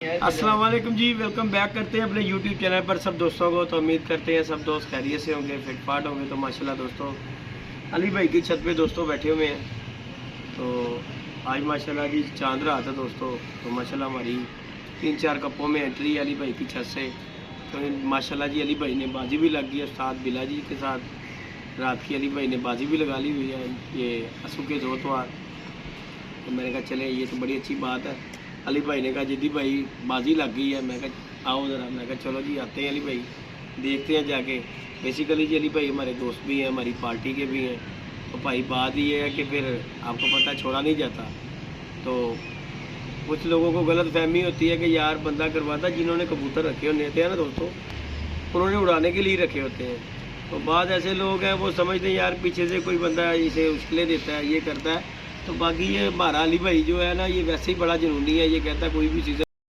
अस्सलाम वालेकुम जी, welcome back करते हैं अपने यूट्यूब चैनल पर सब दोस्तों को। तो उम्मीद करते हैं सब दोस्त खैरियत से होंगे, फिटफाट होंगे। तो माशाल्लाह दोस्तों अली भाई की छत पे दोस्तों बैठे हुए हैं। तो आज माशाल्लाह जी चांद रात है दोस्तों। तो माशाल्लाह हमारी 3-4 कपों में एंट्री अली भाई की छत से। तो माशाल्लाह जी अली भाई ने बाजी भी लग गई उस्ताद बिला जी के साथ। रात की अली भाई ने बाजी भी लगा ली हुई है, ये असू के जोतवार। तो मैंने कहा चले ये तो बड़ी अच्छी बात है। अली भाई ने कहा जिद्दी भाई बाजी लग गई है। मैं कहा आओ ज़रा। मैं कहा चलो जी आते हैं अली भाई, देखते हैं जाके। बेसिकली जी अली भाई हमारे दोस्त भी हैं, हमारी पार्टी के भी हैं। तो भाई बात ये है कि फिर आपको पता छोड़ा नहीं जाता। तो कुछ लोगों को गलत फहमी होती है कि यार बंदा करवाता, जिन्होंने कबूतर रखे होते हैं ना दोस्तों, उन्होंने उड़ाने के लिए रखे होते हैं। तो बाद ऐसे लोग हैं वो समझते हैं यार पीछे से कोई बंदा इसे उछले देता है, ये करता है। तो बाकी ये हमारा अली भाई जो है ना, ये वैसे ही बड़ा जुनूनी है। ये कहता है कोई भी चीज़